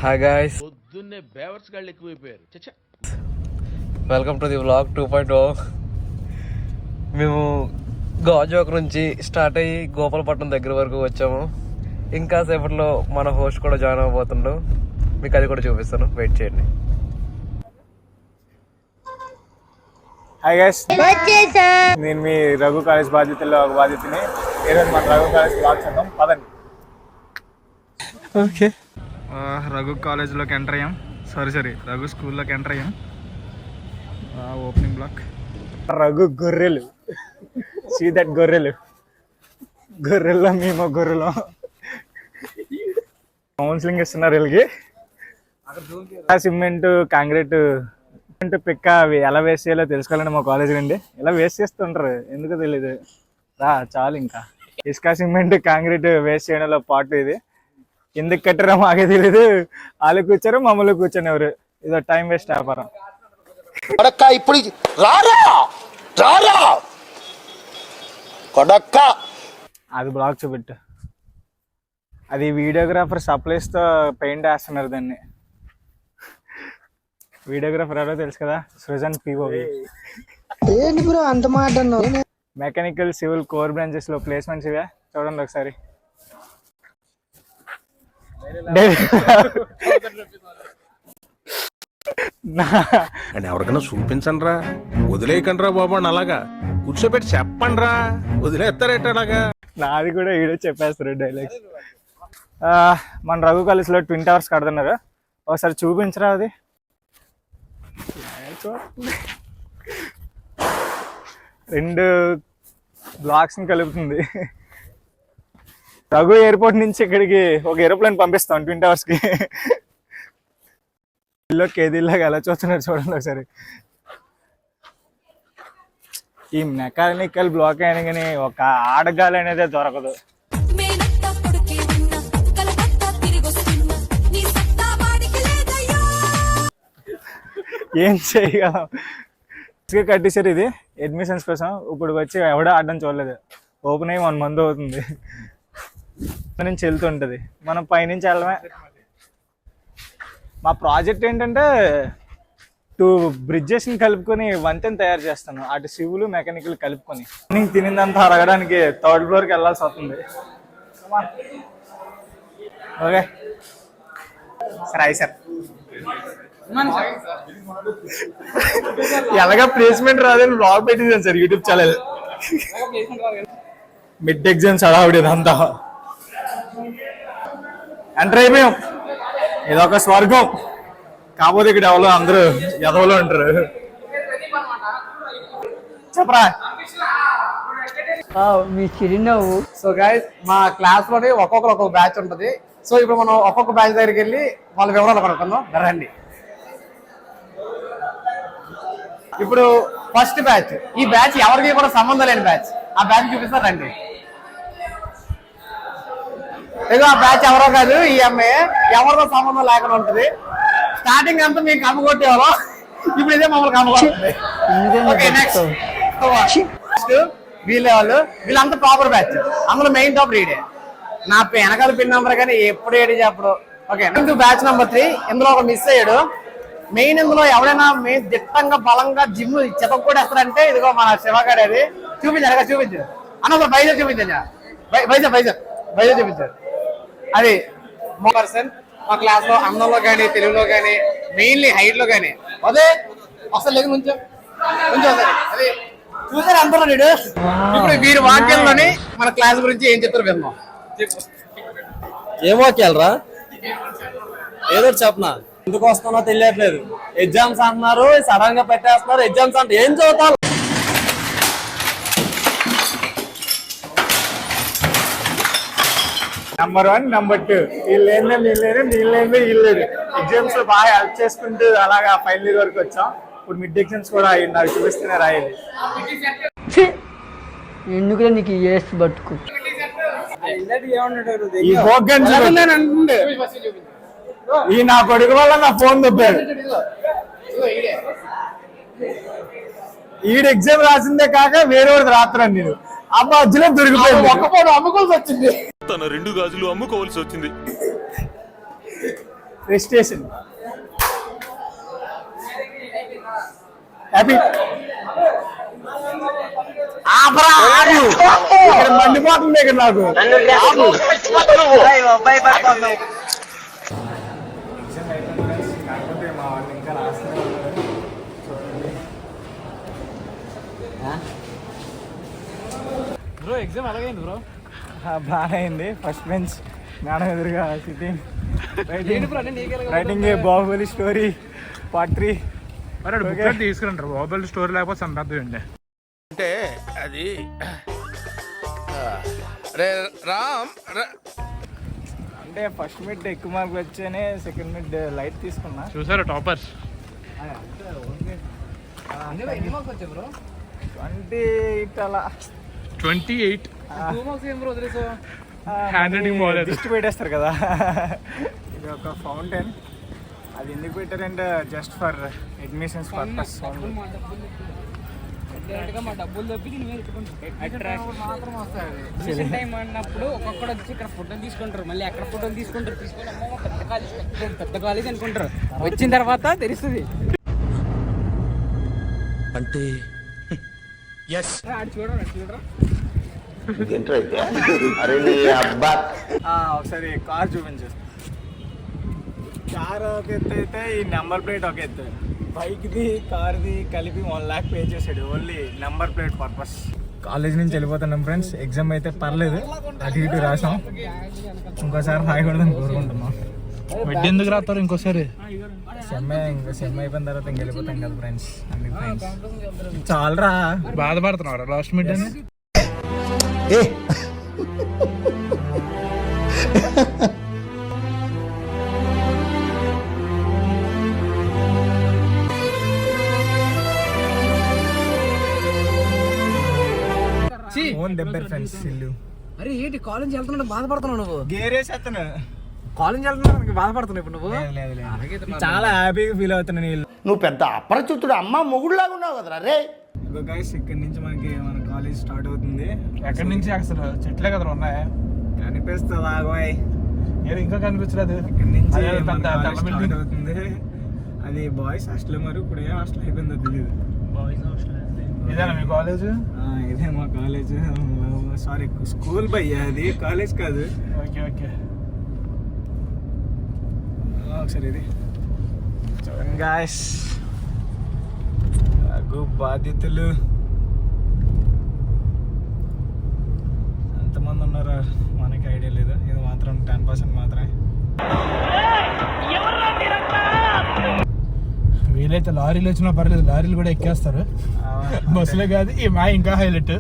Hi guys, పొద్దున్నే బేవర్స్ గాళ్ళు ఎక్కువైపోయారు. చచ్చా, వెల్కమ్ టు ది వ్లాగ్ 2.0. మేము గాజువాక నుంచి స్టార్ట్ అయ్యి గోపాలపట్నం దగ్గర వరకు వచ్చాము. ఇంకా సేపట్లో మన హోస్ట్ కూడా జాయిన్ అవ్వబోతుండు. మీకు అది కూడా చూపిస్తాను, వెయిట్ చేయండి. హాయ్ గైస్, నేను మీ రఘు కాలేజ్ బాధ్యతల్లో ఒక బాధ్యతని. ఈరోజు మన రఘు కాలేజ్ బ్లాగ్ చేద్దాం, పదండి. ఓకే, రఘు కాలేజ్లోకి ఎంటర్ అయ్యాం. సారీ రఘు స్కూల్లోకి ఎంటర్ అయ్యాం. Opening block. రఘు గొర్రెలు, సీ దట్ గొర్రెల్లో మేము గొర్రెలో కౌన్సిలింగ్ ఇస్తున్నారు వీళ్ళకి. సిమెంట్ కాంక్రీట్ పిక్క అవి ఎలా వేస్ట్ చేయాలో తెలుసుకోవాలండి మా కాలేజ్ నుండి. ఇలా వేస్ట్ చేస్తుంటారు, ఎందుకో తెలీదు. చాలు ఇంకా ఇసుక సిమెంట్ కాంక్రీట్ వేస్ట్ చేయడంలో పాటు ఇది. ఎందుకు కట్టారో మాకే తెలీదు. వాళ్ళు కూర్చోరు, మమ్మల్ని కూర్చొనివ్వరు. ఇదో టైం వేస్ట్ వ్యాపారం. అది బ్లాక్ చూపెట్టు. అది వీడియోగ్రాఫర్ సప్లైస్తో పెయింట్ వేస్తున్నారు దాన్ని. వీడియోగ్రాఫర్ ఎవరో తెలుసు కదా, సృజన్ పిఓవి. అంత మాట మెకానికల్ సివిల్ కోర్ బ్రాంచెస్ లో ప్లేస్మెంట్స్ ఇవే చూడండి ఒకసారి. ఎవరికైనా చూపించండి రా, వదిలేయకండి రా బాబు అని అలాగా కూర్చోబెట్టి చెప్పండి రా, వదిలేస్తారేట అలాగా. నాది కూడా వీడియో చెప్పేస్తారు డైలాగ్స్. మన రఘు కాలేజ్ లో ట్విన్ టవర్స్ కడుతున్నారు, ఒకసారి చూపించరా. అది రెండు బ్లాక్స్ ని కలుపుతుంది. రఘు ఎయిర్పోర్ట్ నుంచి ఇక్కడికి ఒక ఏరోప్లేన్ పంపిస్తాం ట్విన్ టవర్స్ కి. కేదీలాగా ఎలా చూస్తున్నారు చూడండి ఒకసారి. ఈ మెకానికల్ బ్లాక్ అయినా కానీ ఒక ఆడగాలి అనేది దొరకదు. ఏం చేయగలం, కట్టేశారు. ఇది అడ్మిషన్స్ కోసం. ఇప్పుడు వచ్చి ఎవడో ఆడడం చూడలేదు. ఓపెన్ అయ్యి 1 month అవుతుంది. నుంచి వెళ్తుంటది, మనం పైనుంచి వెళ్ళడమే. మా ప్రాజెక్ట్ ఏంటంటే 2 bridges ని కలుపుకొని వంతెన తయారు చేస్తాను. అటు సివిల్ మెకానికల్ కలుపుకొని. తినిందంతా అరగడానికి 3rd floor కి వెళ్ళాల్సి వస్తుంది. ఓకే సరే సార్. ఎలాగా ప్లేస్మెంట్ రాదని బ్లాగ్ పెట్టింది sir YouTube channel. Mid exams అడావిడి అంతా ఎంటర్ అయిపోయాం. ఇదొక స్వర్గం. కాకపోతే ఇక్కడ ఎవరో అందరూ ఎదవలో ఉంటారు. చెప్పరా మీ చిరునవ్వు. సో గైస్, మా క్లాస్ లోనే ఒక్కొక్కరు ఒక్కొక్క బ్యాచ్ ఉంటుంది. సో ఇప్పుడు మనం ఒక్కొక్క బ్యాచ్ దగ్గరికి వెళ్ళి వాళ్ళ వివరాలు కనుక్కుందాం రండి. ఇప్పుడు ఫస్ట్ బ్యాచ్, ఈ బ్యాచ్ ఎవరికి కూడా సంబంధం లేని బ్యాచ్. ఆ బ్యాచ్ చూపిస్తారు రండి. ఏదో ఆ బ్యాచ్ ఎవరో కాదు, ఈ అమ్మాయి ఎవరితో సంబంధం లేకుండా ఉంటుంది. స్టార్టింగ్ అంతా మీకు కమ్మగొట్టేవారు, ఇప్పుడు ఇదే మమ్మల్ని కమ్మగొట్టుంది. వీళ్ళంతా టాపర్ బ్యాచ్. అందులో మెయిన్ టాపర్ ఈడే. నా వెనకాల పిన్ నెంబర్ కానీ ఎప్పుడు ఏడి చెప్పడు. Okay, batch number 3. ఇందులో ఒక మిస్ అయ్యాడు. మెయిన్ ఇందులో ఎవరైనా దిట్టంగా బలంగా జిమ్ చెత్త కూడా వేస్తారంటే ఇదిగో మన శివగాడు. అది చూపించారు, చూపించారు అన్న. బైజర్ చూపించా, బైజర్ చూపించారు. అది పర్సన్ మా క్లాస్ లో అందంలో కానీ తెలుగులో కానీ మెయిన్లీ హైట్ లో కానీ అదే అసలు లేదు. కొంచెం అది చూసారు అందరూ. ఇప్పుడు వీరి వాక్యాల్లోని మన క్లాస్ గురించి ఏం చెప్తారు విన్నాం. ఏం వాక్యాలు రా, ఏదో చెప్పనా. ఎందుకు వస్తున్నా తెలియట్లేదు. ఎగ్జామ్స్ అంటున్నారు, సడన్ గా పెట్టేస్తున్నారు. ఎగ్జామ్స్ అంటే ఏం చదువుతారు. నెంబర్ 1 నెంబర్ 2 వీళ్ళేందే ఎగ్జామ్స్ లో బాగా హెల్ప్ చేసుకుంటూ అలాగా ఫైనల్ ఇయర్ వరకు వచ్చాం. ఇప్పుడు మిడ్ ఎగ్జామ్స్ కూడా నాకు చూపిస్తూనే రాయాలి. ఎందుకు నీకు ఏస్ బతుకు. ఈ నా కొడుకు వల్ల నా ఫోన్ దొబ్బాడు. ఈడు ఎగ్జామ్ రాసిందే కాక వేరే వాడికి రాత్రాను నేను. ఆ మధ్యలో దొరికిపోయింది. ఒక్కపోవడం అమ్ముకోవాల్సి వచ్చింది. తన 2 గాజులు అమ్ముకోవాల్సి వచ్చింది. రిజిస్ట్రేషన్ హ్యాపీ మండిపోతుంది ఇక్కడ నాకు. కాకపోతే మా వాళ్ళు ఇంకా రాస్తూనే ఉన్నారు. బ్రో ఎగ్జామ్ అలాగైంది బ్రో. బాగా అయింది. ఫస్ట్ బెంచ్ మేడం ఎదురుగా sitting writing Baahubali story part 3. తీసుకురంటారు బాబుల్ స్టోరీ లేకపోతే సంబద్ధం అండి. అంటే అది రే రామ్ అంటే ఫస్ట్ మిడ్ ఎక్కువ మార్కులు వచ్చానే సెకండ్ మిడ్ లైట్ తీసుకున్నా. చూసారా టాపర్స్ 28 అలా 28 హ్యాండ్ రైటింగ్ బాగాలేదు. దిష్టి పెట్టేస్తారు కదా. ఇది ఒక ఫౌంటైన్. అది ఎందుకు పెట్టారంటే జస్ట్ ఫర్ అడ్మిషన్స్ పర్పస్. మా డబ్బులు తప్పి మాత్రం వస్తుంది టైం అన్నప్పుడు ఒక్కొక్కడు వచ్చి ఇక్కడ ఫోటోలు తీసుకుంటారు, మళ్ళీ ఎక్కడ ఫోటోలు తీసుకుంటారు పెద్ద కాలేజ్ అనుకుంటారు. వచ్చిన తర్వాత తెలుస్తుంది. అంటే ఒకసారి కార్ చూపించేస్తాను. కార్ ఒక ఎత్తు అయితే ఈ నెంబర్ ప్లేట్ ఒక ఎత్తు. బైక్ది కార్ది కలిపి 1 lakh పే చేసాడు only number plate purpose. College నుంచి వెళ్ళిపోతున్నాం ఫ్రెండ్స్. ఎగ్జామ్ అయితే పర్లేదు, అటు ఇటు రాసాం. ఇంకోసారి రాయకూడదని కోరుకుంటున్నాం. వెడ్ ఎందుకు రాస్తారు ఇంకోసారి? సెమ్ అయిపోయిన తర్వాత ఇంక వెళ్ళిపోతాం కదా ఫ్రెండ్స్. అందుకు ఫ్రెండ్స్ చాలరా బాధపడుతున్నారా లాస్ట్ మిడ్ అని? ఫోన్ దెబ్బర్ ఫ్రెండ్స్. ఇల్లు అరే ఏంటి కాలేజ్ వెళ్తున్నాడు బాధపడుతున్నావు నువ్వు? గేరేసేస్తాను. కాలేజ్ వెళ్తున్నావు బాధపడుతున్నావు ఇప్పుడు నువ్వు? లేదు. చాలా హ్యాపీగా ఫీల్ అవుతున్నాను. నీళ్ళు నువ్వు పెద్ద అపరిచితుడు అమ్మ మొగుడులాగా ఉన్నావు కదరా రే. గైస్ ఇక్కడ నుంచి మన కాలేజ్ స్టార్ట్ అవుతుంది. ఎక్కడి నుంచి అసలు చెట్లే కదా ఉన్నాయా? కనిపిస్తుంది ఆగోయ్. ఏది ఇంకా కనిపించలేదు. ఇక్కడ నుంచి అదే మన పెద్ద కాలేజ్ తెల్ల స్టార్ట్ building. అవుతుంది. అది బాయ్స్ హాస్టల్, మరి ఇప్పుడు ఏ హాస్టల్ అయిపోయిందో తెలియదు. ఇదేనా మీ కాలేజ్? ఇదే మా కాలేజ్. సారీ స్కూల్ భయ్యా, అది కాలేజ్ కాదు. Okay okay. ఒకసారి ఇది చూడండి గాయస్. బాధ్యతలు ఎంతమంది ఉన్నారో మనకి ఐడియా లేదు. ఇది మాత్రం 10% మాత్రమే. వీలైతే లారీలు వచ్చినా పర్లేదు, లారీలు కూడా ఎక్కేస్తారు. బస్సులే కాదు, ఈ మా ఇంకా హైలైట్.